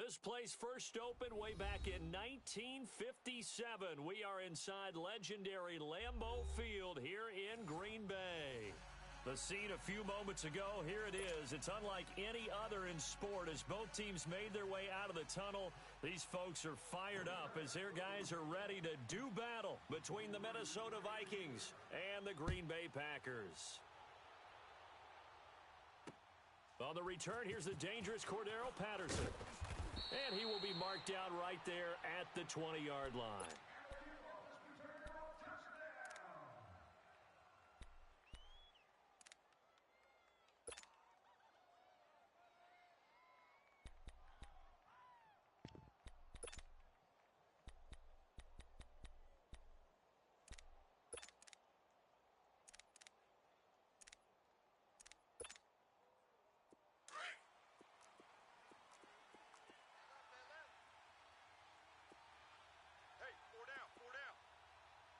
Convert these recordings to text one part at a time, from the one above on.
This place first opened way back in 1957. We are inside legendary Lambeau Field here in Green Bay. The scene a few moments ago, here it is. It's unlike any other in sport as both teams made their way out of the tunnel. These folks are fired up as their guys are ready to do battle between the Minnesota Vikings and the Green Bay Packers. On the return, here's the dangerous Cordero Patterson. And he will be marked down right there at the 20-yard line.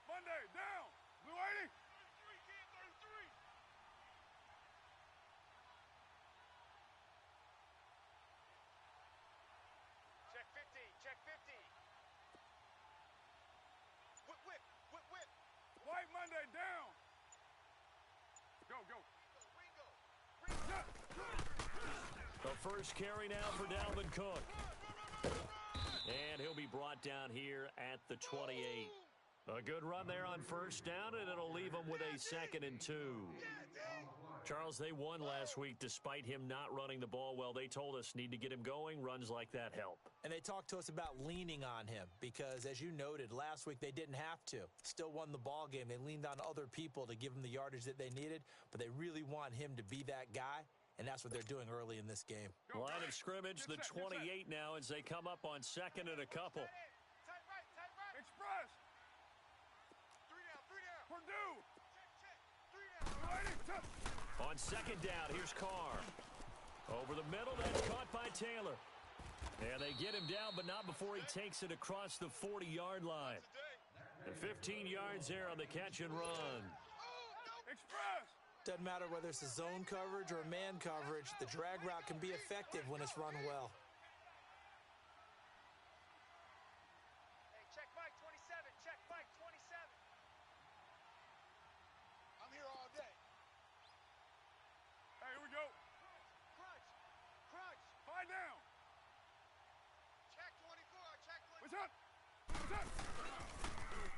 Monday, down! Blue 80! 33, kid, 33! Check 50, check 50! Whip, whip, whip, whip! White Monday, down! Go, go! Ringo! The first carry now for Dalvin Cook. And he'll be brought down here at the 28. A good run there on first down, and it'll leave them with a 2nd and 2. Charles, they won last week despite him not running the ball well. They told us need to get him going. Runs like that help. And they talked to us about leaning on him because, as you noted, last week they didn't have to. Still won the ball game. They leaned on other people to give them the yardage that they needed, but they really want him to be that guy, and that's what they're doing early in this game. Line of scrimmage, the 28 now as they come up on 2nd and a couple. Tight right. Express! Purdue! On 2nd down, here's Carr. Over the middle, that's caught by Taylor. And they get him down, but not before he takes it across the 40-yard line. And 15 yards there on the catch and run. Express! Doesn't matter whether it's a zone coverage or a man coverage, the drag route can be effective when it's run well. Hey, check Mike 27, check Mike 27. I'm here all day. Hey, here we go. Crunch. 5 down. Check 24, check 24. What's up?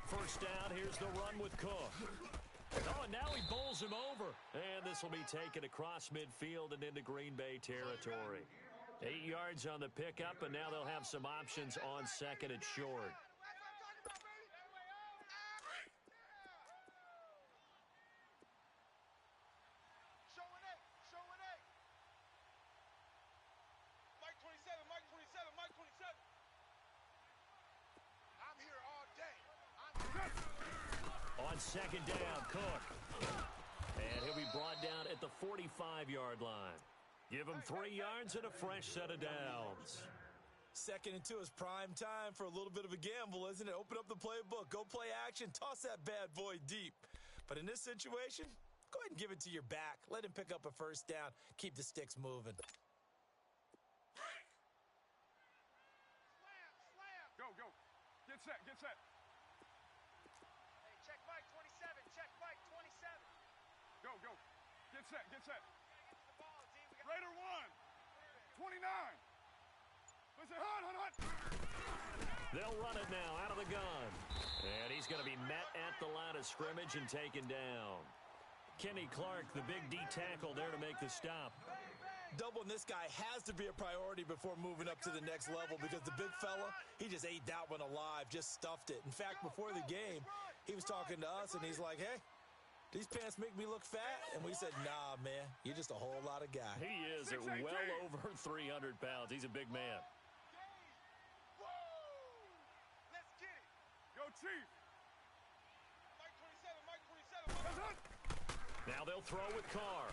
First down, here's the run with Cook. Oh, and now he bowls him over. And this will be taken across midfield and into Green Bay territory. 8 yards on the pickup, and now they'll have some options on 2nd and short. Mike 27. I'm here all day. On 2nd down, Cook. And he'll be brought down at the 45-yard line. Give him 3 yards and a fresh set of downs. 2nd and 2 is prime time for a little bit of a gamble, isn't it? Open up the playbook, go play action, toss that bad boy deep. But in this situation, go ahead and give it to your back. Let him pick up a first down. Keep the sticks moving. Go. Get set. Hey, check Mike 27. Check Mike 27. Go. Get set. Raider 1. 29. Listen, hunt. They'll run it now out of the gun. And he's going to be met at the line of scrimmage and taken down. Kenny Clark, the big D tackle there to make the stop. Doubling this guy has to be a priority before moving up to the next level because the big fella, he just ate that one alive, just stuffed it. In fact, before the game, he was talking to us, and he's like, hey, these pants make me look fat? And we said, nah, man, you're just a whole lot of guy. He is at well over 300 pounds. He's a big man. Let's get it. Go, Chief. Mike 27. Now they'll throw with Carr.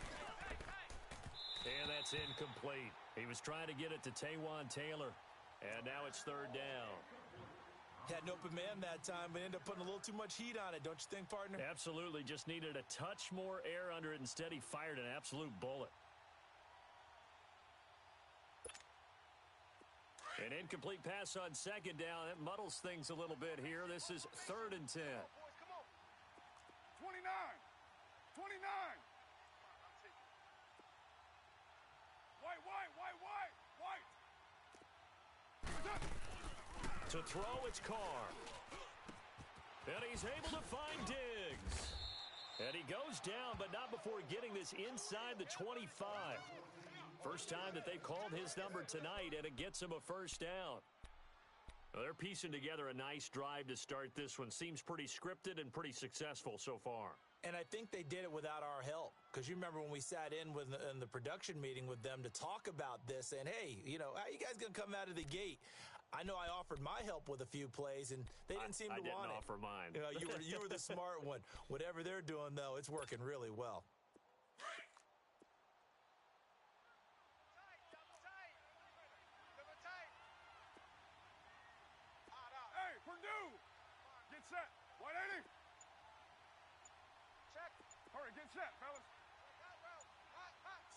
And that's incomplete. He was trying to get it to Taywan Taylor. And now it's 3rd down. Had an open man that time, but ended up putting a little too much heat on it, don't you think, partner? Absolutely. Just needed a touch more air under it. Instead, he fired an absolute bullet. An incomplete pass on second down. That muddles things a little bit here. This is 3rd and 10. Boys, come on. 29. 29. White. To throw, it's Carr. And he's able to find Diggs. And he goes down, but not before getting this inside the 25. First time that they've called his number tonight, and it gets him a first down. Well, they're piecing together a nice drive to start this one. Seems pretty scripted and pretty successful so far. And I think they did it without our help. Because you remember when we sat in the production meeting with them to talk about this, and hey, you know, how you guys going to come out of the gate? I know I offered my help with a few plays, and they didn't seem to want it. I didn't offer mine. You know, you were the smart one. Whatever they're doing, though, it's working really well. Hey, Purdue! Get set. 180. Check. Hurry, get set, fellas.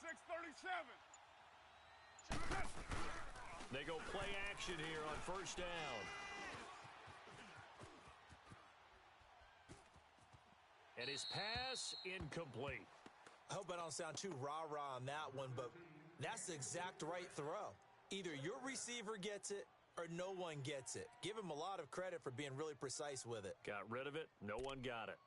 6:37. They go play action here on first down. And his pass incomplete. I hope I don't sound too rah-rah on that one, but that's the exact right throw. Either your receiver gets it or no one gets it. Give him a lot of credit for being really precise with it. Got rid of it. No one got it.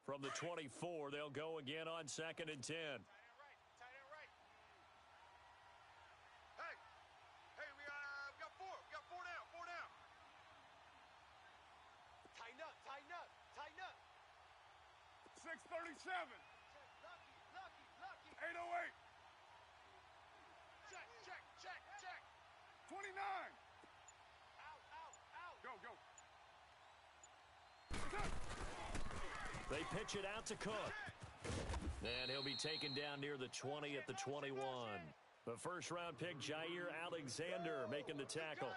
From the 24, they'll go again on 2nd and 10. Tight end right. Hey, we got four. We got four down. Tighten up. 6:37. Lucky. 8:08. Check. 29. Out. Go. They pitch it out to Cook. And he'll be taken down near the 20 at the 21. The first-round pick, Jair Alexander, making the tackle.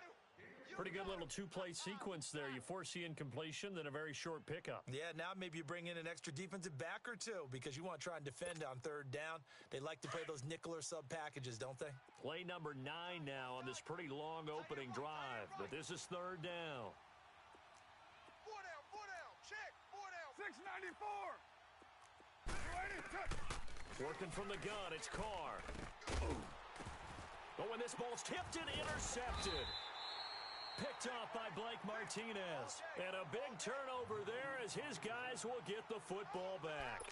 Pretty good little two-play sequence there. You foresee incompletion, then a very short pickup. Yeah, now maybe you bring in an extra defensive back or two because you want to try and defend on 3rd down. They like to play those nickel or sub packages, don't they? Play number 9 now on this pretty long opening drive. But this is 3rd down. 4 down. Check. 4 down. 694. 280. Working from the gun, it's Carr. But when this ball's tipped and intercepted. Picked off by Blake Martinez. And a big turnover there as his guys will get the football back.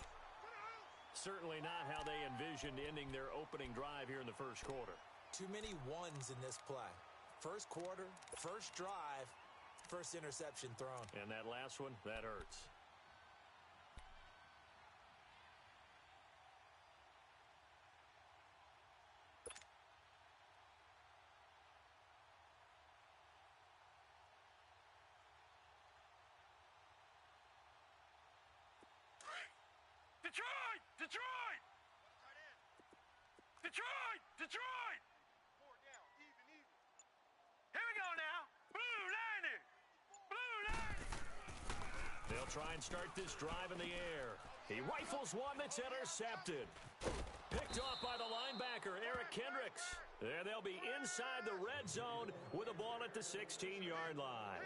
Certainly not how they envisioned ending their opening drive here in the first quarter. Too many ones in this play. First quarter, first drive, first interception thrown. And that last one, that hurts. Detroit! 4 down. Even. Here we go now. Blue 90. They'll try and start this drive in the air. He rifles one that's intercepted. Picked off by the linebacker, Eric Kendricks. And they'll be inside the red zone with a ball at the 16-yard line.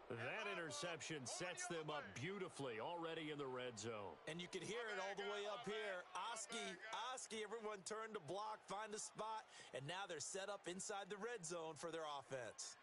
That interception sets them up beautifully already in the red zone. And you can hear it all the way up here. Oski, everyone turned to block, find a spot, and now they're set up inside the red zone for their offense.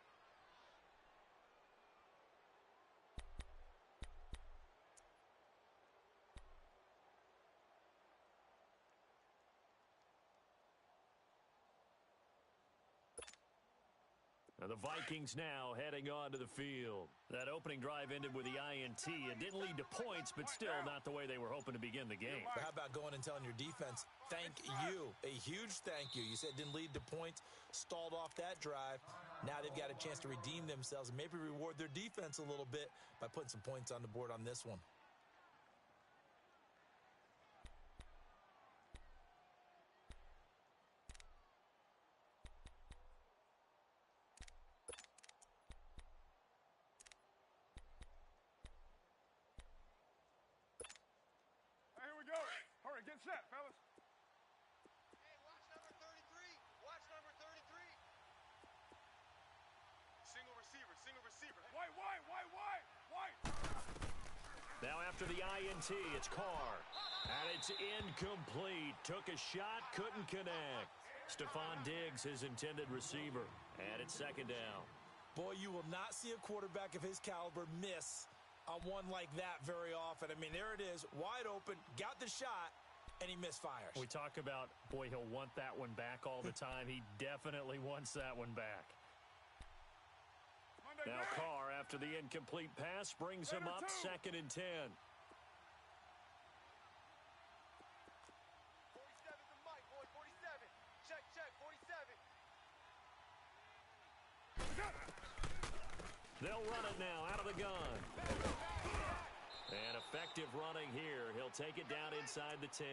And the Vikings now heading on to the field. That opening drive ended with the INT. It didn't lead to points, but still not the way they were hoping to begin the game. But how about going and telling your defense, thank you, a huge thank you. You said it didn't lead to points, stalled off that drive. Now they've got a chance to redeem themselves and maybe reward their defense a little bit by putting some points on the board on this one. after the INT, it's Carr. And it's incomplete. Took a shot, couldn't connect. Stephon Diggs, his intended receiver. And it's second down. Boy, you will not see a quarterback of his caliber miss on one like that very often. I mean, there it is, wide open, got the shot, and he misfires. We talk about, boy, he'll want that one back all the time. He definitely wants that one back. Now Carr, after the incomplete pass, brings him up 2nd and 10. 47's the mic, boy, 47. Check, 47. They'll run it now out of the gun. And effective running here. He'll take it down inside the 10.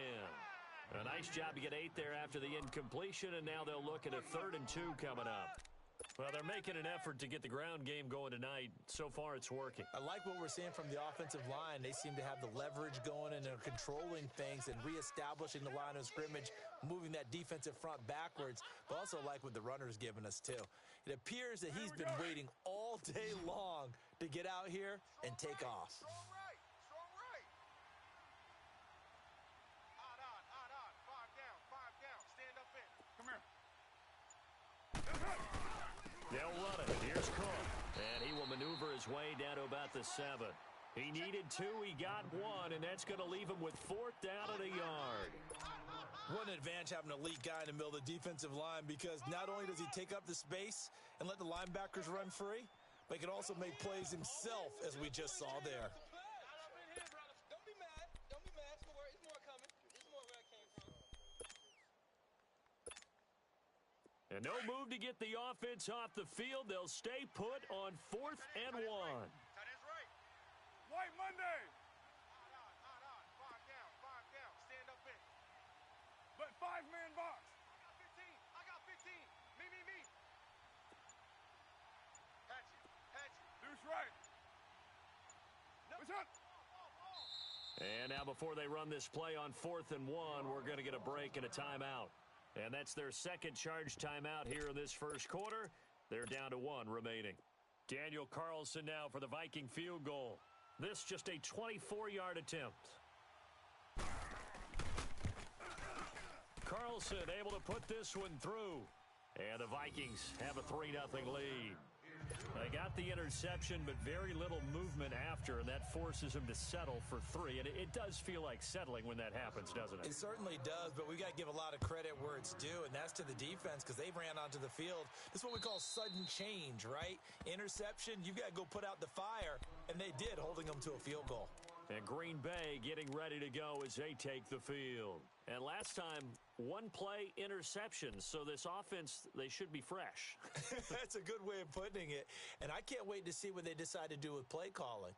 A nice job to get 8 there after the incompletion, and now they'll look at a 3rd and 2 coming up. Well, they're making an effort to get the ground game going tonight. So far, it's working. I like what we're seeing from the offensive line. They seem to have the leverage going, and they're controlling things and reestablishing the line of scrimmage, moving that defensive front backwards, but also like what the runner's giving us, too. It appears that he's been waiting all day long to get out here and take off. Strong right. Odd. 5 down. Stand up in. Come here. They'll run it. Here's Cook. And he will maneuver his way down to about the 7. He needed 2. He got 1, and that's going to leave him with 4th down and a yard. What an advantage having an elite guy in the middle of the defensive line, because not only does he take up the space and let the linebackers run free, but he can also make plays himself, as we just saw there. Don't be mad. It's more coming. There's more where I came from. And no move to get the offense off the field. They'll stay put on 4th and 1. Tight end's right. White Monday. Odd. 5 down. Stand up in. But 5-man box. I got 15. Me. Hatchet. Deuce right. What's up? And now before they run this play on 4th and 1, we're going to get a break and a timeout. And that's their second charge timeout here in this first quarter. They're down to 1 remaining. Daniel Carlson now for the Viking field goal. This just a 24-yard attempt. Carlson able to put this one through. And the Vikings have a 3-0 lead. They got the interception, but very little movement after, and that forces them to settle for 3. And it does feel like settling when that happens, doesn't it? It certainly does, but we got to give a lot of credit where it's due, and that's to the defense, because they ran onto the field. This is what we call sudden change, right? Interception, you've got to go put out the fire, and they did, holding them to a field goal. And Green Bay getting ready to go as they take the field. And last time, 1-play interceptions, so this offense, they should be fresh. That's a good way of putting it. And I can't wait to see what they decide to do with play calling.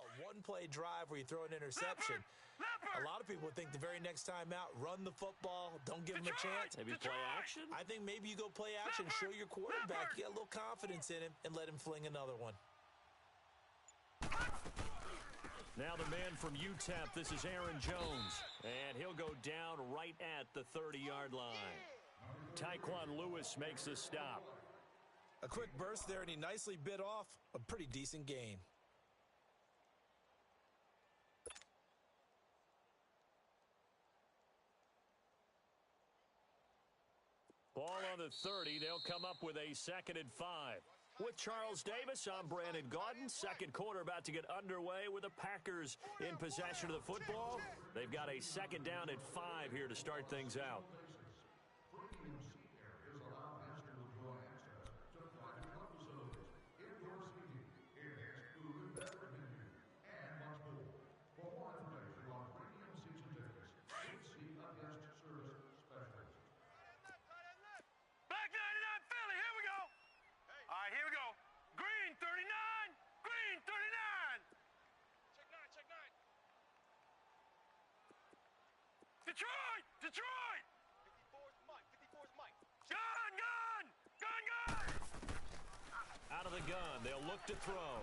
A one-play drive where you throw an interception, a lot of people would think the very next time out, run the football, don't give him a chance. Maybe play action? I think maybe you go play action, show your quarterback, get a little confidence in him, and let him fling another one. Now the man from UTEP, this is Aaron Jones, and he'll go down right at the 30-yard line. Tyquan Lewis makes the stop. A quick burst there, and he nicely bit off a pretty decent gain. Ball on the 30. They'll come up with a 2nd and 5. With Charles Davis, I'm Brandon Gaudin. Second quarter about to get underway with the Packers in possession of the football. They've got a 2nd down and 5 here to start things out. Here we go. Green 39. Green 39. Check 9. Detroit. Detroit! 54's Mike. 54's Mike. Gun, gun! Gun, gun! Out of the gun, they'll look to throw.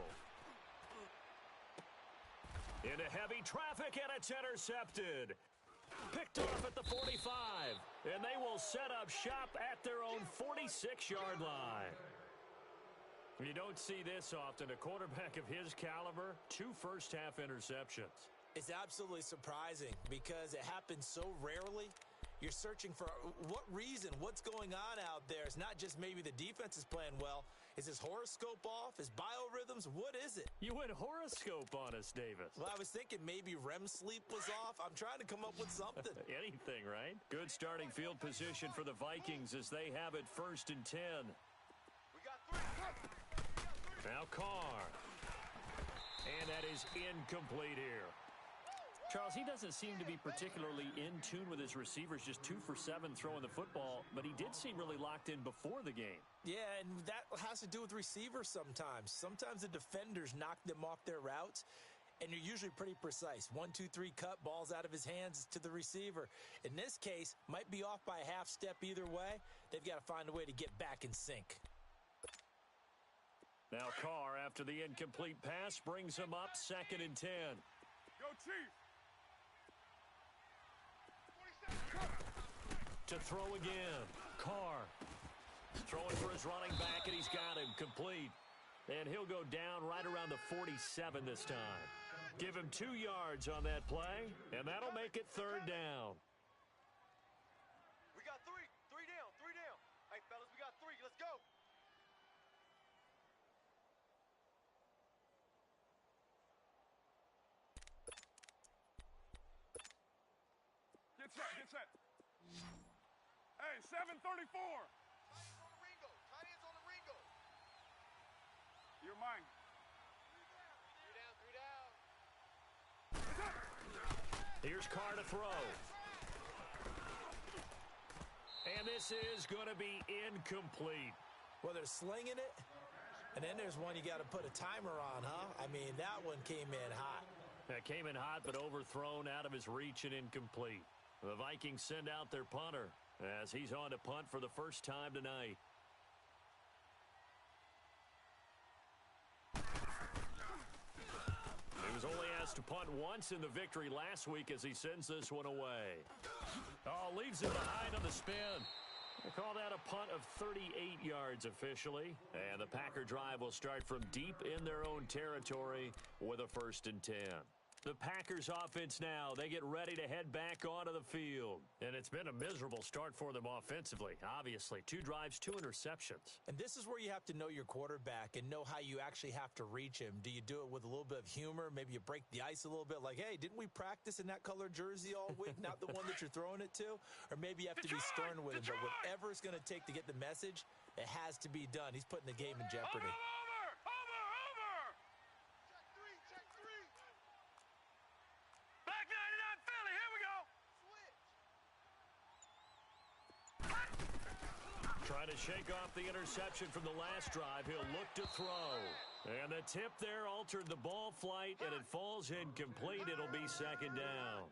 Into heavy traffic, and it's intercepted. Picked off at the 45, and they will set up shop at their own 46-yard line. You don't see this often. A quarterback of his caliber, 2 first-half interceptions. It's absolutely surprising because it happens so rarely. You're searching for what reason, what's going on out there. It's not just maybe the defense is playing well. Is his horoscope off? His biorhythms? What is it? You went horoscope on us, Davis. Well, I was thinking maybe REM sleep was off. I'm trying to come up with something. Anything, right? Good starting field position for the Vikings as they have it 1st and 10. We got 3. Now Carr. And that is incomplete here. Charles, he doesn't seem to be particularly in tune with his receivers, just 2 for 7 throwing the football, but he did seem really locked in before the game. Yeah, and that has to do with receivers sometimes. Sometimes the defenders knock them off their routes, and you're usually pretty precise. 1, 2, 3 cut, balls out of his hands to the receiver. In this case, might be off by a half step either way. They've got to find a way to get back in sync. Now Carr, after the incomplete pass, brings him up 2nd and 10. Go, Chief. To throw again. Carr throwing for his running back, and he's got him complete. And he'll go down right around the 47 this time. Give him 2 yards on that play, and that'll make it 3rd down. We got 3. 3 down. 3 down. Hey, fellas, we got 3. Let's go. Get set, get set. Hey, 734. Ringo. Tight ends on the Ringo. You're mine. 3 down. Here's Carr to throw. And this is going to be incomplete. Well, they're slinging it, and then there's one you got to put a timer on, huh? I mean, that one came in hot. That came in hot, but overthrown out of his reach and incomplete. The Vikings send out their punter as he's on to punt for the first time tonight. He was only asked to punt once in the victory last week as he sends this one away. Oh, leaves it behind on the spin. They call that a punt of 38 yards officially. And the Packer drive will start from deep in their own territory with a 1st and 10. The Packers offense now, they get ready to head back onto the field. And it's been a miserable start for them offensively, obviously. 2 drives, 2 interceptions. And this is where you have to know your quarterback and know how you actually have to reach him. Do you do it with a little bit of humor? Maybe you break the ice a little bit like, hey, didn't we practice in that color jersey all week, not the one that you're throwing it to? Or maybe you have to be stern with him. But whatever it's going to take to get the message, it has to be done. He's putting the game in jeopardy. Over! Check 3. Back 99 Philly, here we go! Switch. Trying to shake off the interception from the last drive. He'll look to throw. And the tip there altered the ball flight, and it falls incomplete. It'll be 2nd down.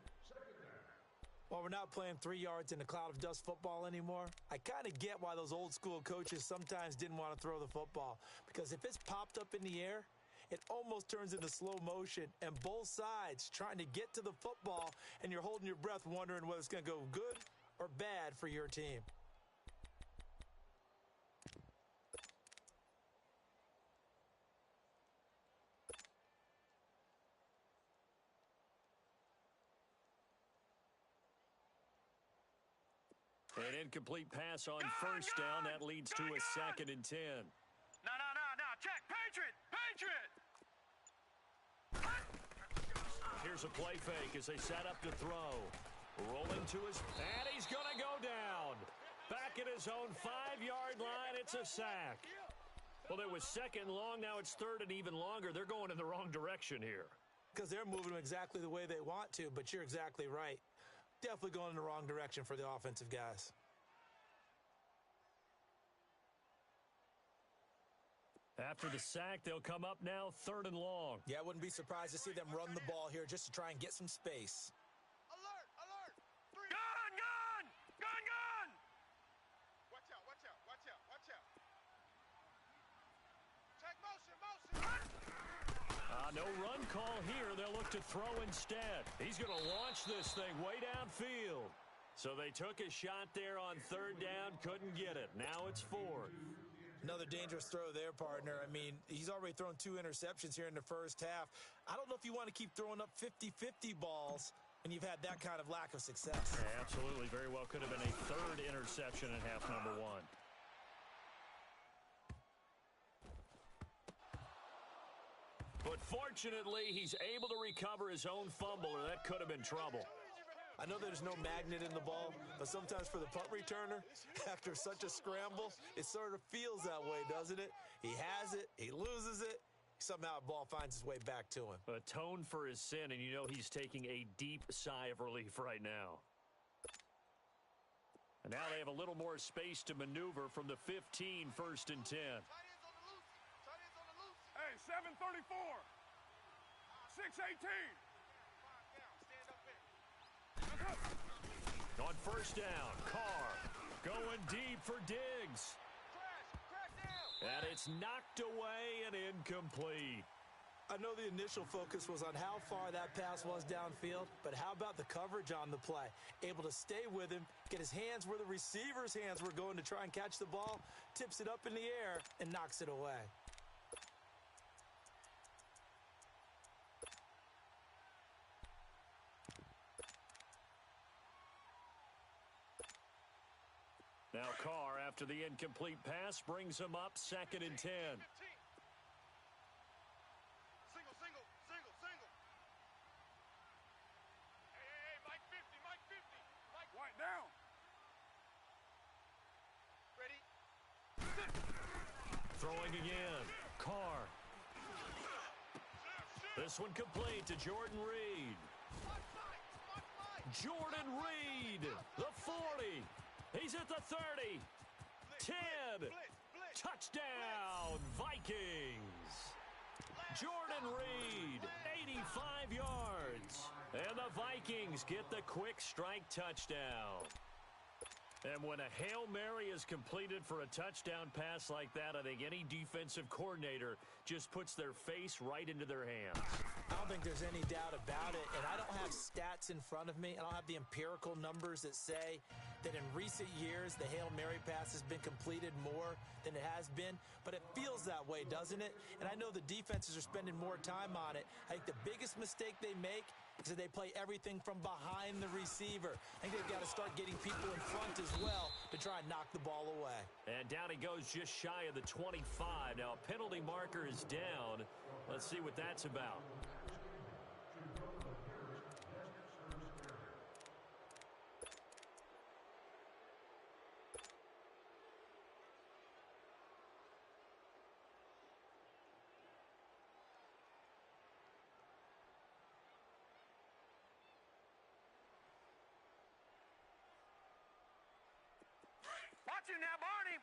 Well, we're not playing 3 yards in a cloud of dust football anymore. I kind of get why those old school coaches sometimes didn't want to throw the football. Because if it's popped up in the air, it almost turns into slow motion. And both sides trying to get to the football, and you're holding your breath wondering whether it's going to go good or bad for your team. An incomplete pass on 1st down. That leads to a 2nd and 10. No. Check. Patriot! Here's a play fake as they set up to throw. Rolling to his... And he's going to go down. Back at his own 5-yard line. It's a sack. Well, it was 2nd long. Now it's 3rd and even longer. They're going in the wrong direction here. Because they're moving them exactly the way they want to, but you're exactly right. Definitely going in the wrong direction for the offensive guys. After the sack, they'll come up now 3rd and long. Yeah, I wouldn't be surprised to see them run the ball here just to try and get some space. Alert! 3. Gun! No run call here. They'll look to throw instead. He's going to launch this thing way downfield. So they took a shot there on third down, couldn't get it. Now it's fourth. Another dangerous throw there, partner. I mean, he's already thrown 2 interceptions here in the first half. I don't know if you want to keep throwing up 50-50 balls and you've had that kind of lack of success. Yeah, absolutely. Very well could have been a third interception in half number 1. But fortunately, he's able to recover his own fumble, or that could have been trouble. I know there's no magnet in the ball, but sometimes for the punt returner, after such a scramble, it sort of feels that way, doesn't it? He has it, he loses it, somehow the ball finds its way back to him. Atone for his sin, and you know he's taking a deep sigh of relief right now. And now they have a little more space to maneuver from the 15, 1st and 10. Hey, 7:34. 6:18. On first down, Carr going deep for Diggs. And it's knocked away and incomplete. I know the initial focus was on how far that pass was downfield, but how about the coverage on the play? Able to stay with him, get his hands where the receiver's hands were going to try and catch the ball, tips it up in the air, and knocks it away. Now Carr, after the incomplete pass, brings him up 2nd and 10. Single. Hey, Mike 50. Mike White down. Ready? Throwing again, Carr. This one complete to Jordan Reed. Jordan Reed, the 40. He's at the 30. 10. Touchdown, Vikings. Jordan Reed, 85 yards. And the Vikings get the quick strike touchdown. And when a Hail Mary is completed for a touchdown pass like that, I think any defensive coordinator just puts their face right into their hands. I don't think there's any doubt about it, and I don't have stats in front of me. I don't have the empirical numbers that say that in recent years the Hail Mary pass has been completed more than it has been, but it feels that way, doesn't it? And I know the defenses are spending more time on it. I think the biggest mistake they make is that they play everything from behind the receiver. I think they've got to start getting people in front as well to try and knock the ball away. And down he goes just shy of the 25. Now a penalty marker is down. Let's see what that's about. Watch him now, Barney!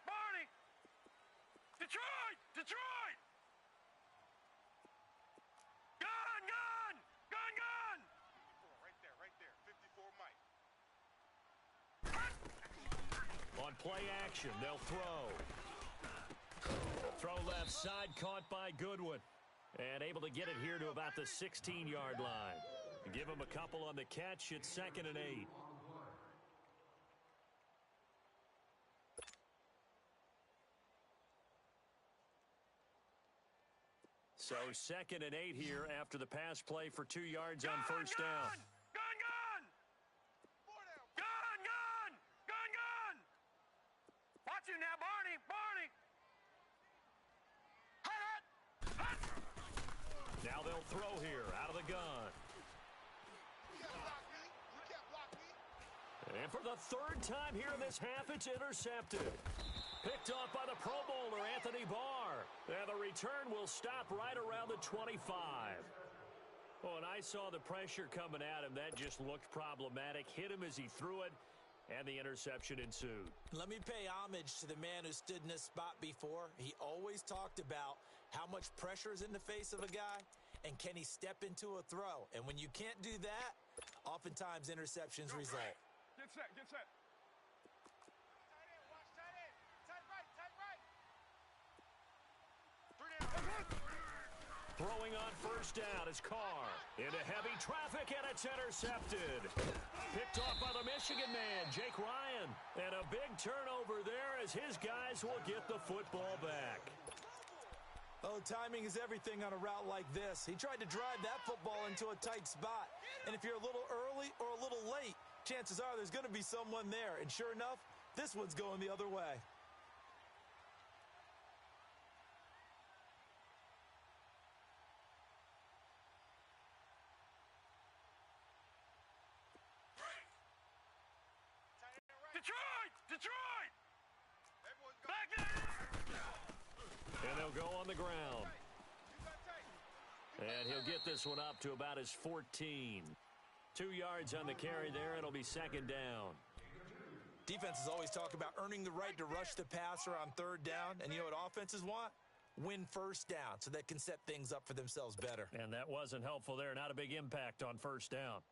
Detroit! Gun! 54, right there. 54, Mike. On play action, they'll throw. Throw left side, caught by Goodwin. And able to get it here to about the 16-yard line. Give him a couple on the catch. It's 2nd and 8. So 2nd and 8 here after the pass play for 2 yards on first down. Gun! Watch him now, Barney! Hut! Now they'll throw here out of the gun. You can't block me. And for the 3rd time here in this half, it's intercepted. Picked off by the Pro Bowler, Anthony Barr. And the return will stop right around the 25. Oh, and I saw the pressure coming at him. That just looked problematic. Hit him as he threw it, and the interception ensued. Let me pay homage to the man who stood in this spot before. He always talked about how much pressure is in the face of a guy, and can he step into a throw? And when you can't do that, oftentimes interceptions result. Get set. Tight right. 3 down. Throwing on first down is Carr. Into heavy traffic, and it's intercepted. Picked off by the Michigan man, Jake Ryan. And a big turnover there as his guys will get the football back. Oh, timing is everything on a route like this. He tried to drive that football into a tight spot. And if you're a little early or a little late, chances are there's going to be someone there. And sure enough, this one's going the other way. Detroit! Back there! And they'll go on the ground. And he'll get this one up to about his 14. 2 yards on the carry there. It'll be second down. Defenses always talk about earning the right to rush the passer on third down. And you know what offenses want? Win first down so they can set things up for themselves better. And that wasn't helpful there. Not a big impact on first down.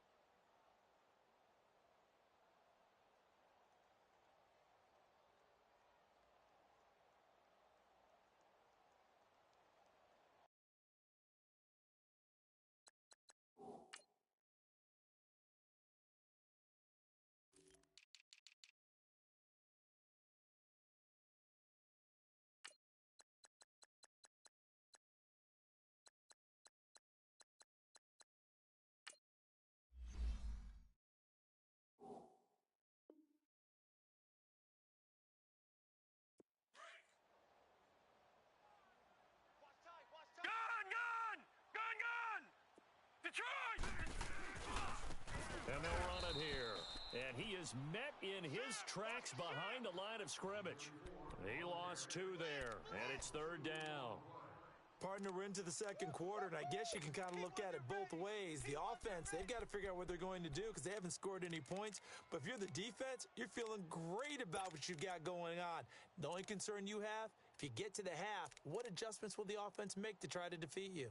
Gun! Detroit! And they'll run it here. And he is met in his tracks behind the line of scrimmage. He lost 2 there, and it's third down. Partner, we're into the second quarter, and I guess you can kind of look at it both ways. The offense, they've got to figure out what they're going to do because they haven't scored any points. But if you're the defense, you're feeling great about what you've got going on. The only concern you have, if you get to the half, what adjustments will the offense make to try to defeat you?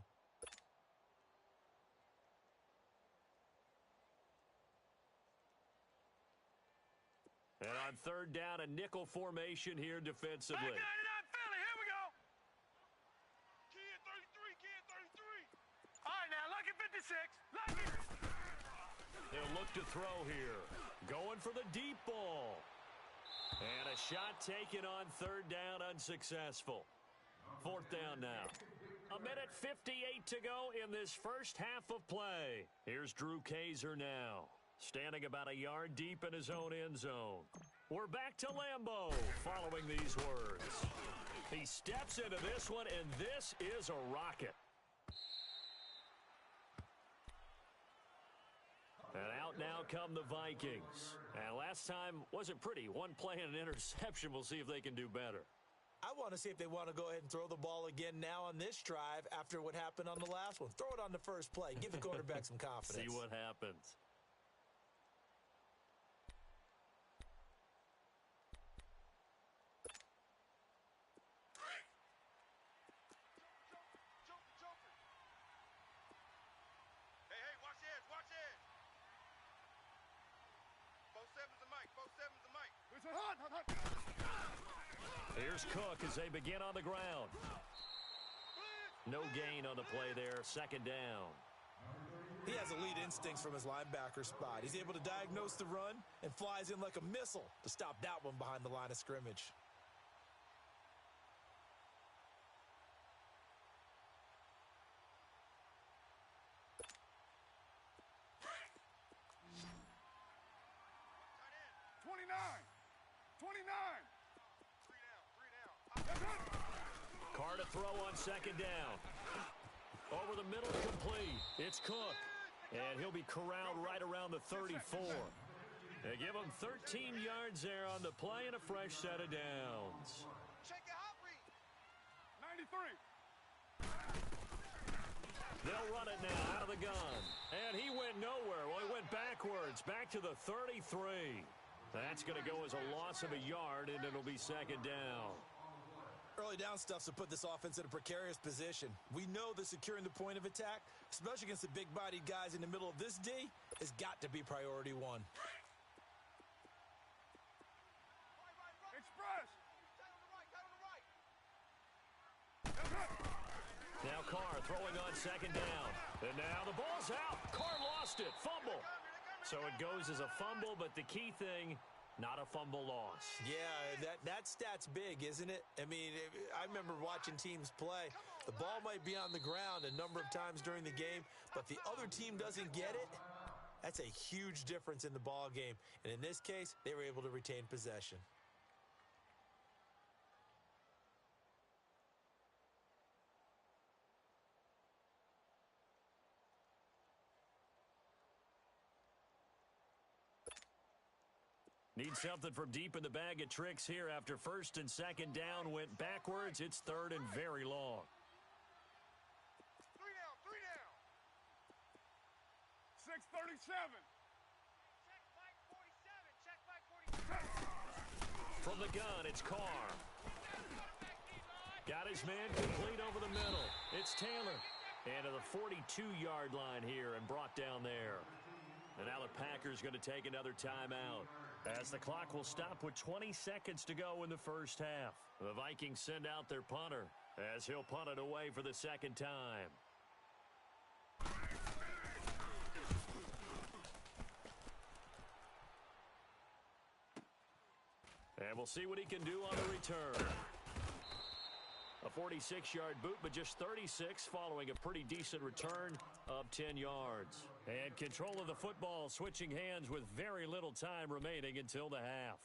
And on third down, a nickel formation here defensively. Back 99, Philly, here we go. Kid 33. All right, now, lucky 56. Lucky. They'll look to throw here. Going for the deep ball. And a shot taken on third down, unsuccessful. Fourth down now. 1:58 to go in this first half of play. Here's Drew Kaiser now. Standing about a yard deep in his own end zone. We're back to Lambeau following these words. He steps into this one, and this is a rocket. And out now come the Vikings. And last time wasn't pretty. One play and an interception. We'll see if they can do better. I want to see if they want to go ahead and throw the ball again now on this drive after what happened on the last one. Throw it on the first play. Give the quarterback some confidence. See what happens. Hey, watch this. Both sevens and Mike. Here's Cook as they begin on the ground. No gain on the play there. Second down. He has elite instincts from his linebacker spot. He's able to diagnose the run and flies in like a missile to stop that one behind the line of scrimmage. Carr to throw on second down. Over the middle, complete. It's Cook. And he'll be corralled right around the 34. They give him 13 yards there on the play and a fresh set of downs. Check your hot read. 93. They'll run it now out of the gun. And he went nowhere. Well, he went backwards, back to the 33. That's going to go as a loss of a yard, and it'll be second down. Early down stuff's to put this offense in a precarious position. We know that securing the point of attack, especially against the big-bodied guys in the middle of this D, has got to be priority one. Express. Now Carr throwing on second down. And now the ball's out. Carr lost it. Fumble. So it goes as a fumble, but the key thing, not a fumble loss. Yeah, that stat's big, isn't it? I mean, I remember watching teams play. The ball might be on the ground a number of times during the game, but the other team doesn't get it. That's a huge difference in the ball game. And in this case, they were able to retain possession. Need something from deep in the bag of tricks here after first and second down went backwards. It's third and very long. 3 down, 3 down. 6:37. Check Mike 47. Check Mike 47. From the gun, it's Carr. Got his man complete over the middle. It's Taylor. And to the 42-yard line here and brought down there. And now the Packers going to take another timeout, as the clock will stop with 20 seconds to go in the first half. The Vikings send out their punter, as he'll punt it away for the second time. And we'll see what he can do on the return. A 46-yard boot, but just 36 following a pretty decent return of 10 yards. And control of the football switching hands with very little time remaining until the half.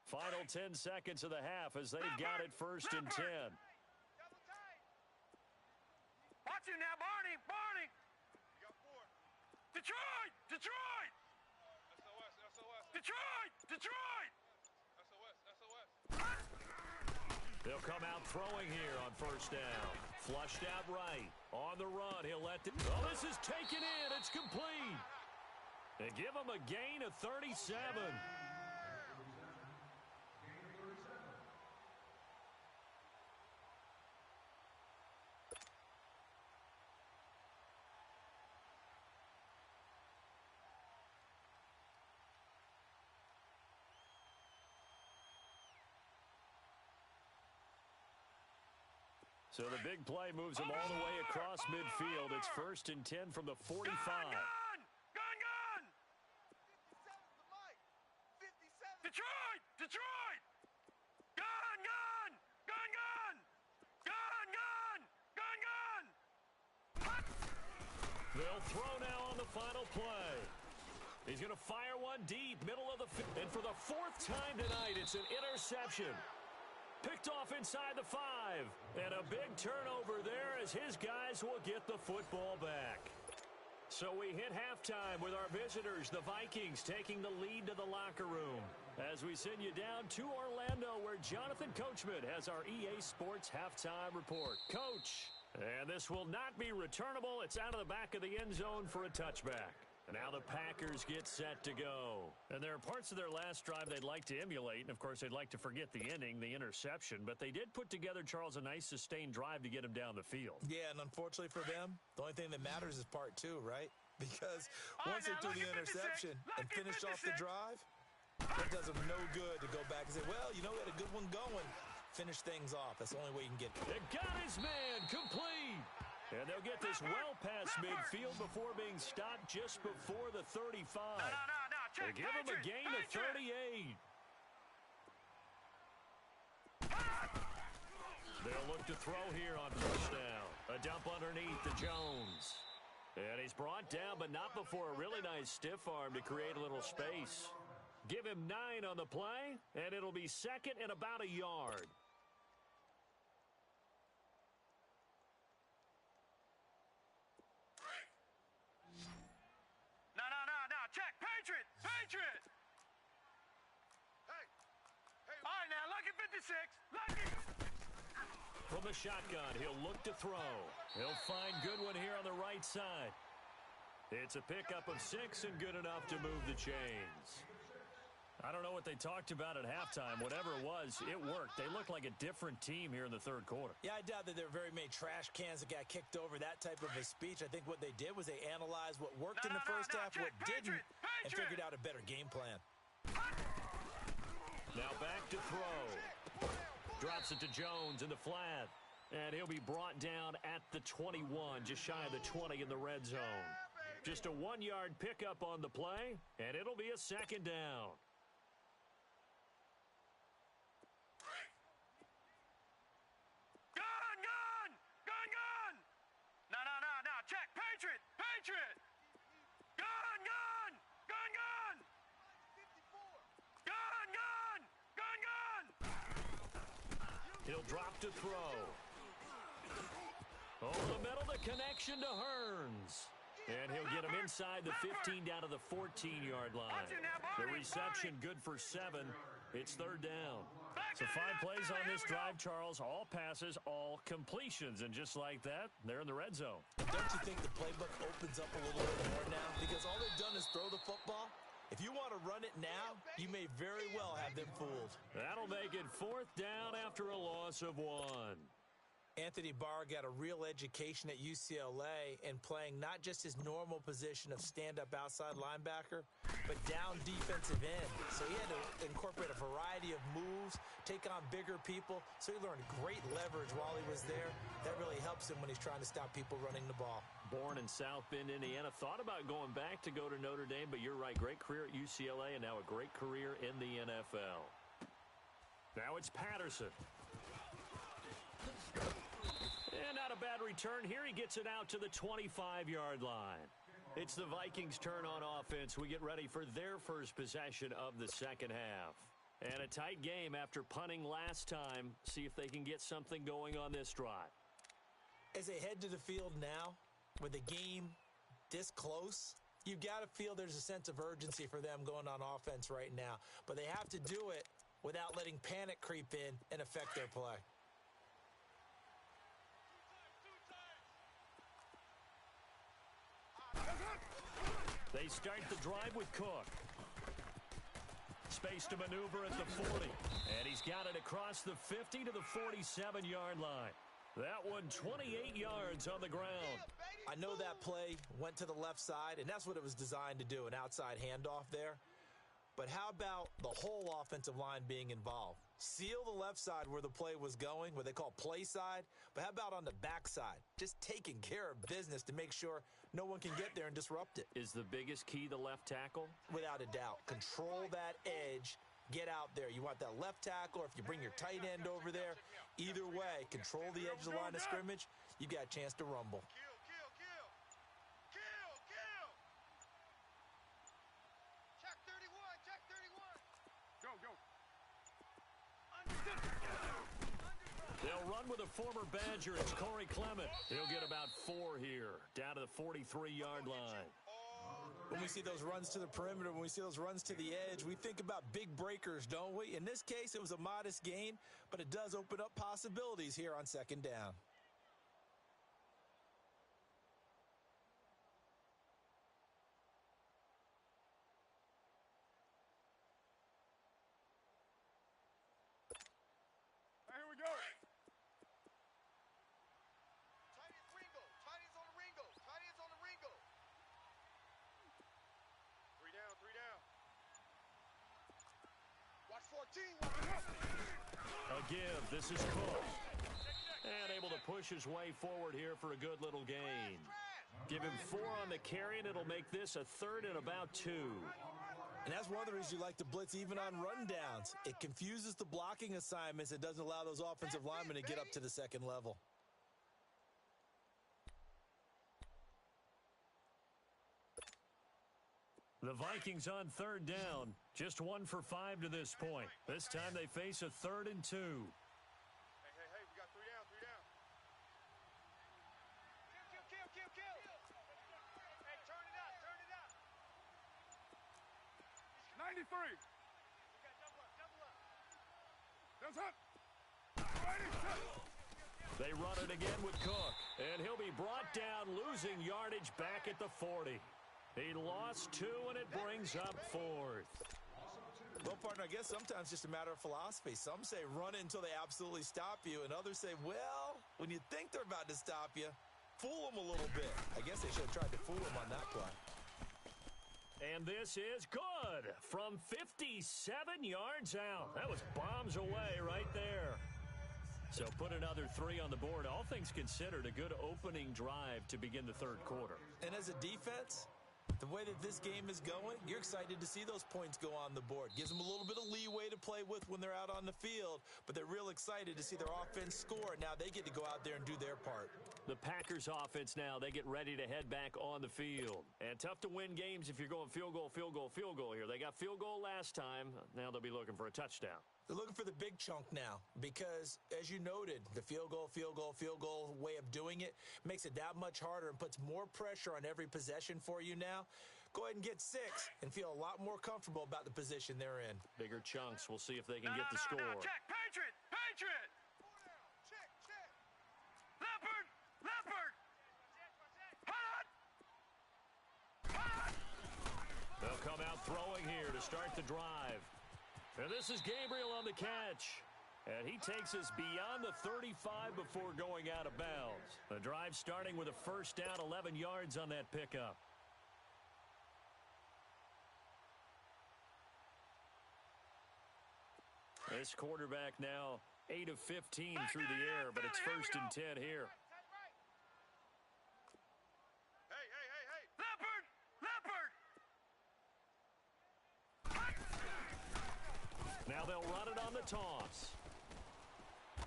Final 10 seconds of the half as they've got it first and 10. Double tight. Watch it now, Barney. Barney. You got 4. Detroit. Detroit. SOS. SOS. Detroit. Detroit. SOS. SOS. They'll come out throwing here on first down. Flushed out right. On the run, he'll let the... Oh, this is taken in. It's complete. They give him a gain of 37. So the big play moves him all the way across midfield. It's first and 10 from the 45. Gun! Gun! 57 to Mike. 57. Detroit! Detroit! Gun! Gun! Gun! Gun! Gun! Gun! Gun! Gun! They'll throw now on the final play. He's going to fire one deep, middle of the field. And for the 4th time tonight, it's an interception. Picked off inside the 5. And a big turnover there as his guys will get the football back. So we hit halftime with our visitors, the Vikings, taking the lead to the locker room. As we send you down to Orlando, where Jonathan Coachman has our EA Sports halftime report. Coach, and this will not be returnable. It's out of the back of the end zone for a touchback. And now the Packers get set to go. And there are parts of their last drive they'd like to emulate. And, of course, they'd like to forget the inning, the interception. But they did put together, Charles, a nice sustained drive to get him down the field. Yeah, and unfortunately for them, the only thing that matters is part 2, right? Because once they threw the interception and finished off the drive, it does them no good to go back and say, well, you know, we had a good one going. Finish things off. That's the only way you can get it. It got his man complete. And they'll get this well past midfield before being stopped just before the 35. No. They give him a gain of 38. They'll look to throw here on first down. A dump underneath to Jones. And he's brought down, but not before a really nice stiff arm to create a little space. Give him 9 on the play, and it'll be second and about a yard. No. Check. Patriot. Patriot. Hey. All right, now, lucky 56. Lucky. From the shotgun, he'll look to throw. He'll find Goodwin here on the right side. It's a pickup of 6 and good enough to move the chains. I don't know what they talked about at halftime. Whatever it was, it worked. They looked like a different team here in the third quarter. Yeah, I doubt that there were very many trash cans that got kicked over, that type of a speech. I think what they did was they analyzed what worked in the first half, what didn't, and figured out a better game plan. Now back to throw. Drops it to Jones in the flat. And he'll be brought down at the 21, just shy of the 20 in the red zone. Just a 1-yard pickup on the play, and it'll be a second down. No. Check. Patriot. Gun. He'll drop to throw. Over the middle, the connection to Hearns. And he'll get him inside the 15 down to the 14-yard line. The reception good for 7. It's third down. So 5 plays on this drive, Charles. All passes, all completions. And just like that, they're in the red zone. Don't you think the playbook opens up a little bit more now? Because all they've done is throw the football. If you want to run it now, you may very well have them fooled. That'll make it fourth down after a loss of 1. Anthony Barr got a real education at UCLA in playing not just his normal position of stand-up outside linebacker, but down defensive end. So he had to incorporate a variety of moves, take on bigger people. So he learned great leverage while he was there. That really helps him when he's trying to stop people running the ball. Born in South Bend, Indiana. Thought about going back to go to Notre Dame, but you're right. Great career at UCLA and now a great career in the NFL. Now it's Patterson. And not a bad return here. He gets it out to the 25-yard line. It's the Vikings' turn on offense. We get ready for their first possession of the second half. And a tight game after punting last time. See if they can get something going on this drive. As they head to the field now, with the game this close, you've got to feel there's a sense of urgency for them going on offense right now. But they have to do it without letting panic creep in and affect their play. They start the drive with Cook. Space to maneuver at the 40. And he's got it across the 50 to the 47-yard line. That one 28 yards on the ground. I know that play went to the left side, and that's what it was designed to do, an outside handoff there. But how about the whole offensive line being involved? Seal the left side where the play was going, what they call play side. But how about on the back side? Just taking care of business to make sure no one can get there and disrupt it. Is the biggest key the left tackle? Without a doubt. Control that edge. Get out there. You want that left tackle, or if you bring your tight end over there, either way, control the edge of the line of scrimmage, you got a chance to rumble. They'll run with a former Badger. It's Corey Clement. He'll get about 4 here, down to the 43-yard line. When we see those runs to the perimeter, when we see those runs to the edge, we think about big breakers, don't we? In this case, it was a modest gain, but it does open up possibilities here on second down. Here we go. Watch 14. A give. This is Cook. And able to push his way forward here for a good little gain. Give him 4 on the carry, and it'll make this a third and about 2. And that's one of the reasons you like to blitz even on rundowns. It confuses the blocking assignments. It doesn't allow those offensive linemen to get up to the second level. The Vikings on third down. Just 1 for 5 to this point. This time they face a 3rd and 2. Hey, we got 3 down. Kill. Hey, turn it up. 93. We got double up. That's up. They run it again with Cook. And he'll be brought down, losing yardage back at the 40. He lost 2, and it brings up 4th. Well, partner, I guess sometimes just a matter of philosophy. Some say run it until they absolutely stop you, and others say, well, when you think they're about to stop you, fool them a little bit. I guess they should have tried to fool them on that play. And this is good from 57 yards out. That was bombs away right there. So put another 3 on the board. All things considered, a good opening drive to begin the third quarter. And as a defense, the way that this game is going, you're excited to see those points go on the board. Gives them a little bit of leeway to play with when they're out on the field, but they're real excited to see their offense score. Now they get to go out there and do their part. The Packers offense now, they get ready to head back on the field. And tough to win games if you're going field goal, field goal, field goal here. They got field goal last time. Now they'll be looking for a touchdown. They're looking for the big chunk now because, as you noted, the field goal way of doing it makes it that much harder and puts more pressure on every possession for you now. Go ahead and get 6 and feel a lot more comfortable about the position they're in. Bigger chunks. We'll see if they can get the score. No, check. Patriot! Patriot! Check. Leopard! Hot! They'll come out throwing here to start the drive. And this is Gabriel on the catch. And he takes us beyond the 35 before going out of bounds. The drive starting with a first down, 11 yards on that pickup. This quarterback now 8 of 15 through the air, but it's first and 10 here. Hey! Leopard! Now they'll run it on the toss.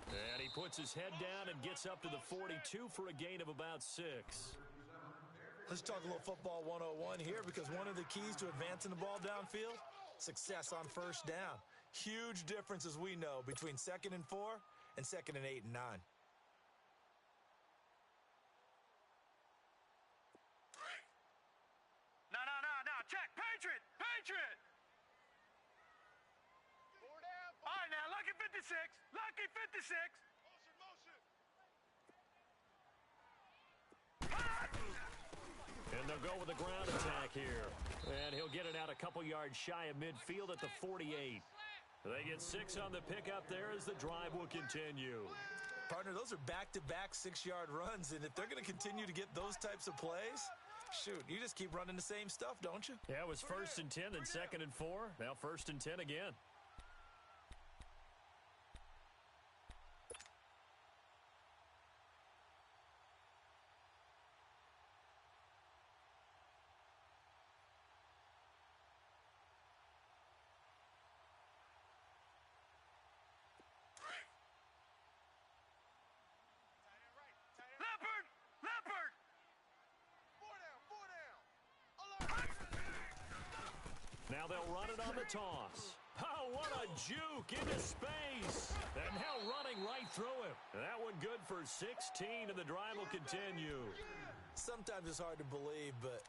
And he puts his head down and gets up to the 42 for a gain of about 6. Let's talk a little football 101 here because one of the keys to advancing the ball downfield, success on first down. Huge difference, as we know, between 2nd and 4 and 2nd and 8 and 9. No. Check. Patriot! All right, now, lucky 56. And they'll go with a ground attack here. And he'll get it out a couple yards shy of midfield at the 48. They get 6 on the pickup there as the drive will continue. Partner, those are back-to-back 6-yard runs, and if they're going to continue to get those types of plays, shoot, you just keep running the same stuff, don't you? Yeah, it was first and 10, then 2nd and 4. Now first and 10 again. Leopard! 4 down. Now they'll run it on the toss. Oh, what a juke into space. And now running right through him. That one good for 16, and the drive will continue. Sometimes it's hard to believe, but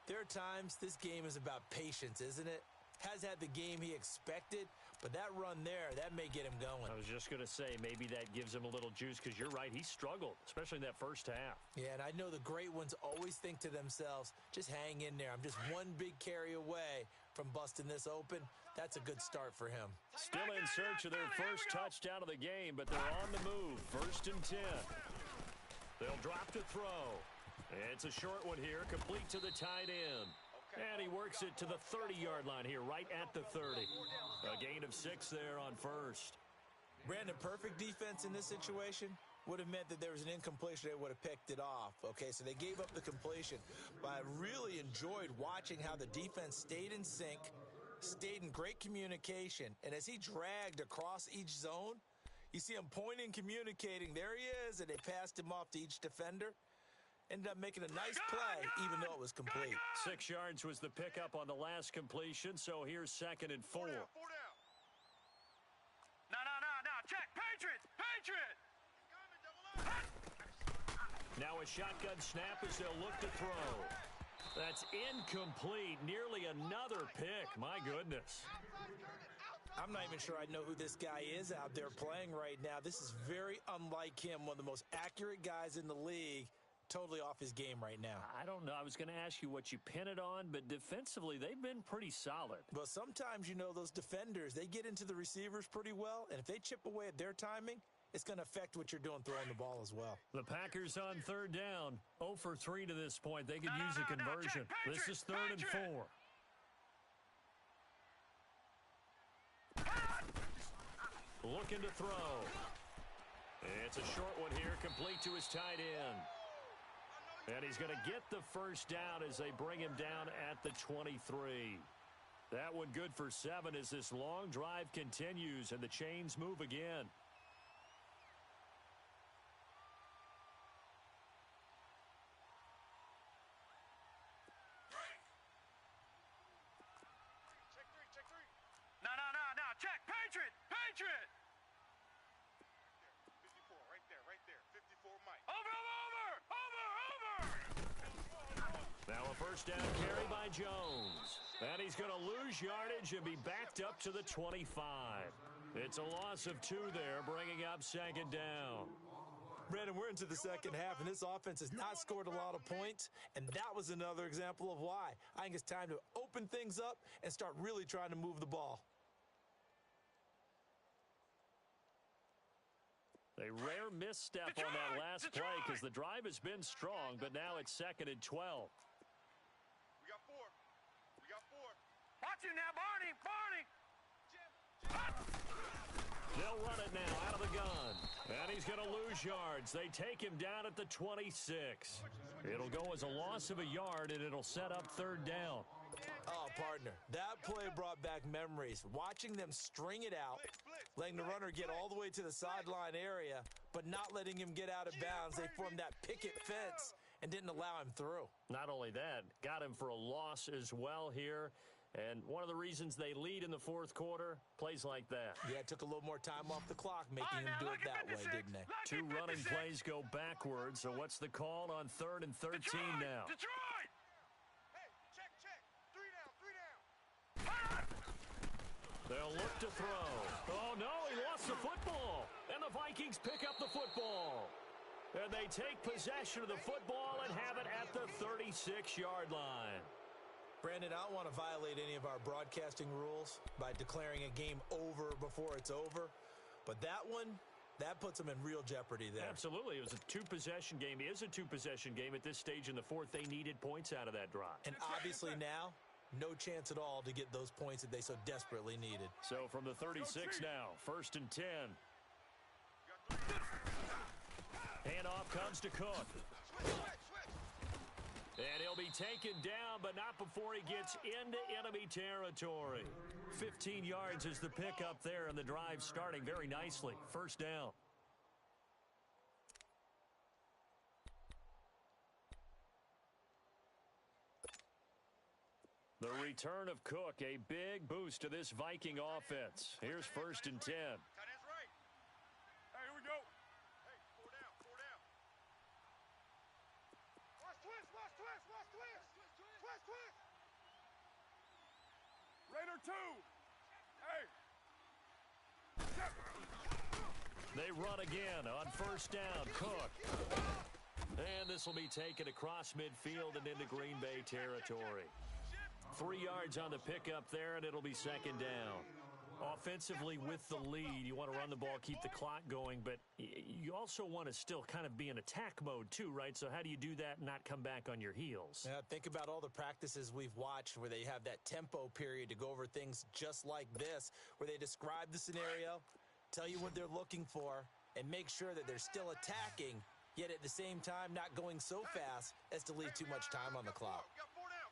there are times this game is about patience, isn't it? Has had the game he expected, but that run there, that may get him going. I was just going to say, maybe that gives him a little juice, because you're right, he struggled, especially in that first half. Yeah, and I know the great ones always think to themselves, just hang in there. I'm just one big carry away from busting this open. That's a good start for him. Still in search of their first touchdown of the game, but they're on the move. First and 10. They'll drop to throw. It's a short one here, complete to the tight end. And he works it to the 30-yard line here, right at the 30. A gain of 6 there on first. Brandon, perfect defense in this situation would have meant that there was an incompletion. They would have picked it off. Okay, so they gave up the completion. But I really enjoyed watching how the defense stayed in sync, stayed in great communication. And as he dragged across each zone, you see him pointing, communicating. There he is, and they passed him off to each defender. Ended up making a nice play, even though it was complete. 6 yards was the pickup on the last completion, so here's 2nd and 4. 4 down. No. Check. Patriot! Now a shotgun snap as they'll look to throw. That's incomplete. Nearly another pick. My goodness. I'm not even sure I know who this guy is out there playing right now. This is very unlike him, one of the most accurate guys in the league. totally off his game right now. I don't know. I was going to ask you what you pin it on, but defensively, they've been pretty solid. Well, sometimes, those defenders, they get into the receivers pretty well, and if they chip away at their timing, it's going to affect what you're doing throwing the ball as well. The Packers on third down. 0 for 3 to this point. They could use a conversion. This is 3rd and 4. Looking to throw. It's a short one here, complete to his tight end. And he's going to get the first down as they bring him down at the 23. That one good for 7 as this long drive continues and the chains move again. No. Check. Patriot. 54, right there. 54, Mike. Over. Now a first down carry by Jones. And he's going to lose yardage and be backed up to the 25. It's a loss of 2 there, bringing up 2nd down. Brandon, we're into the second half, and this offense has not scored a lot of points, and that was another example of why. I think it's time to open things up and start really trying to move the ball. A rare misstep on that last play because the drive has been strong, but now it's 2nd and 12. We got 4. Watch him now, Barney. They'll run it now out of the gun. And he's going to lose yards. They take him down at the 26. It'll go as a loss of a yard, and it'll set up 3rd down. Oh, partner, that play brought back memories. Watching them string it out, letting the runner get all the way to the sideline area, but not letting him get out of bounds. They formed that picket fence and didn't allow him through. Not only that, got him for a loss as well here. And one of the reasons they lead in the 4th quarter, plays like that. Yeah, it took a little more time off the clock, making them do it that way, didn't they? 2 running plays go backwards. So what's the call on 3rd and 13 now? Detroit! Hey, check. 3 down. They'll look to throw. Oh, no, he lost the football. And the Vikings pick up the football. And they take possession of the football and have it at the 36-yard line. Brandon, I don't want to violate any of our broadcasting rules by declaring a game over before it's over. But that one, that puts them in real jeopardy there. Absolutely. It was a 2-possession game. It is a 2-possession game at this stage in the 4th. They needed points out of that drive. And obviously now, no chance at all to get those points that they so desperately needed. So from the 36 now, 1st and 10. Handoff comes to Cook. And he'll be taken down, but not before he gets into enemy territory. 15 yards is the pickup there, and the drive starting very nicely. 1st down. The return of Cook, a big boost to this Viking offense. Here's 1st and 10. Tight end's right. Hey, here we go. Hey, 4 down. Twist. Raider 2. Hey. They run again on 1st down. Cook. And this will be taken across midfield and into Green Bay territory. 3 yards on the pickup there, and it'll be 2nd down. Offensively with the lead, you want to run the ball, keep the clock going, but you also want to still kind of be in attack mode too, right? So how do you do that and not come back on your heels? Yeah, think about all the practices we've watched where they have that tempo period to go over things just like this, where they describe the scenario, tell you what they're looking for, and make sure that they're still attacking, yet at the same time not going so fast as to leave too much time on the clock. Got 4 down.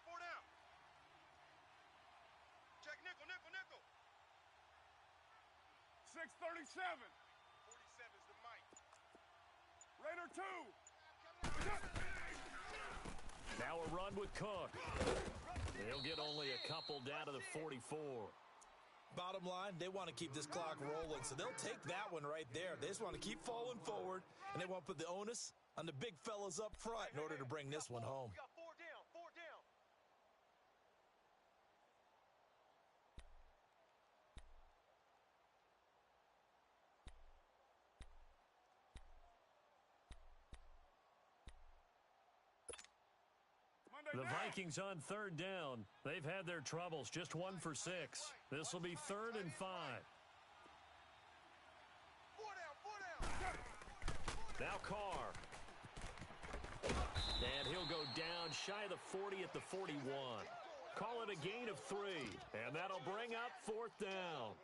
Check nickel. 637. 47's the mic. Raider 2. Now a run with Cook. They'll get only a couple down to the 44. Bottom line, they want to keep this clock rolling, so they'll take that one right there. They just want to keep falling forward, and they want to put the onus on the big fellas up front in order to bring this one home. We got 4 down. The Vikings on third down. They've had their troubles, just 1 for 6. This will be 3rd and 5. Now Carr. And he'll go down shy of the 40 at the 41. Call it a gain of 3. And that'll bring up 4th down.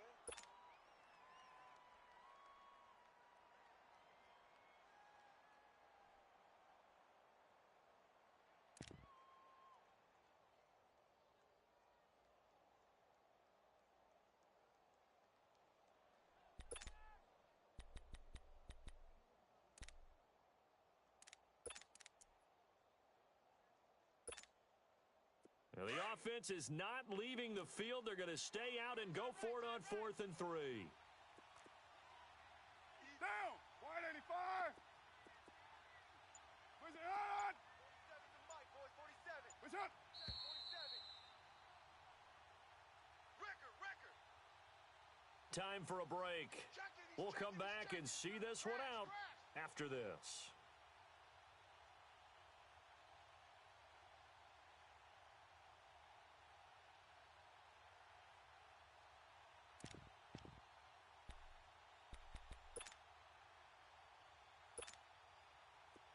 Now, the offense is not leaving the field. They're going to stay out and go for it on 4th and 3. Down! Wide 85! Where's it on? 47's the mic, boys. 47. What's up? 47. Record. Time for a break. We'll come back and see this one out after this.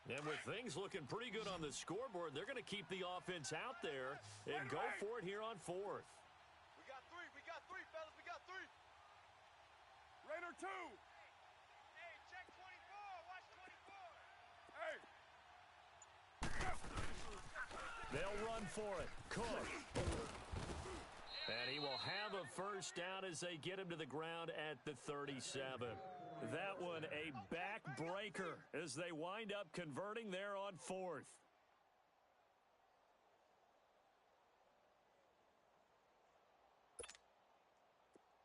And with things looking pretty good on the scoreboard, they're going to keep the offense out there and go for it here on 4th. We got three, fellas. We got 3. Raider 2. Hey, check 24. Watch 24. Hey. They'll run for it. Cook. And he will have a first down as they get him to the ground at the 37. That one a backbreaker as they wind up converting there on 4th.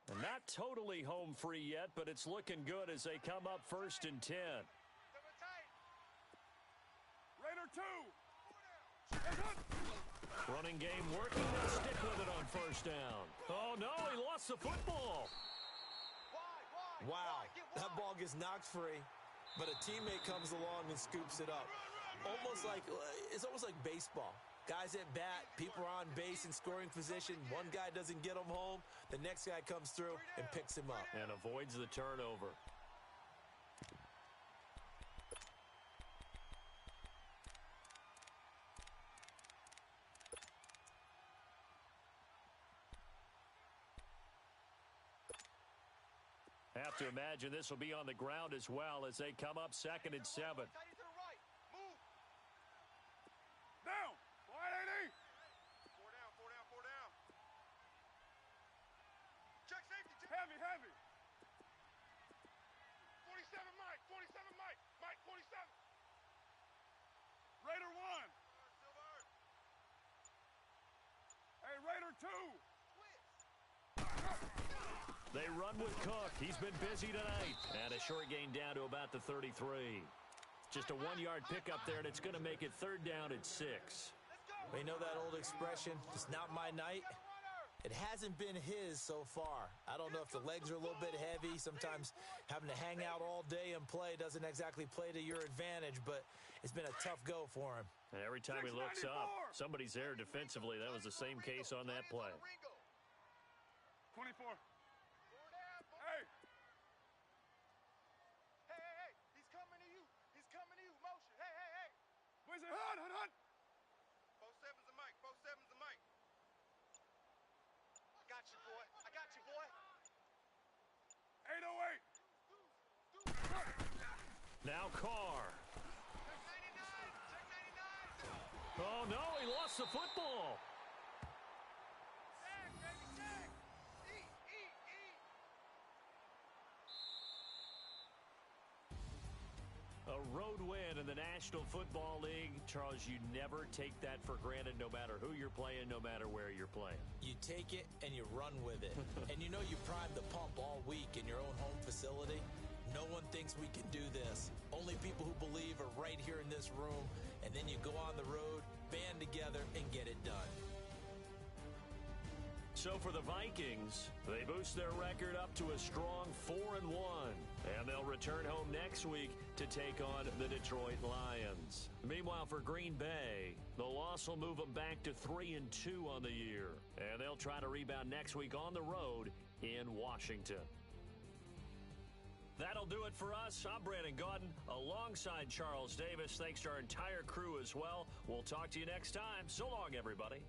And not totally home free yet, but it's looking good as they come up 1st and 10. Raider 2. Running game working. They'll stick with it on 1st down. Oh, no, he lost the football. Wow, that ball gets knocked free, but a teammate comes along and scoops it up. It's almost like baseball. Guys at bat, people are on base in scoring position. One guy doesn't get him home. The next guy comes through and picks him up. And avoids the turnover. Have to imagine this will be on the ground as well as they come up 2nd and 7. Down! Wide 80! 4 down. Check safety. Heavy. 47 Mike. Mike 47. Raider 1. Hey, Raider 2. They run with Cook. He's been busy tonight. And a short gain down to about the 33. Just a 1-yard pickup there, and it's going to make it 3rd down at 6. We know that old expression, it's not my night. It hasn't been his so far. I don't know if the legs are a little bit heavy. Sometimes having to hang out all day and play doesn't exactly play to your advantage, but it's been a tough go for him. And every time he looks up, somebody's there defensively. That was the same case on that play. 24. Hey! He's coming to you. Motion. Hey. Where's it? Hunt. 47's the mic. I got you, boy. 808. Now Carr. Check 99. Oh, no, he lost the football. A road win in the National Football League. Charles, you never take that for granted no matter who you're playing, no matter where you're playing. You take it and you run with it. And you know you primed the pump all week in your own home facility. No one thinks we can do this. Only people who believe are right here in this room. And then you go on the road, band together, and get it done. So for the Vikings, they boost their record up to a strong 4-1. And they'll return home next week to take on the Detroit Lions. Meanwhile, for Green Bay, the loss will move them back to 3-2 on the year. And they'll try to rebound next week on the road in Washington. That'll do it for us. I'm Brandon Gaudin alongside Charles Davis. Thanks to our entire crew as well. We'll talk to you next time. So long, everybody.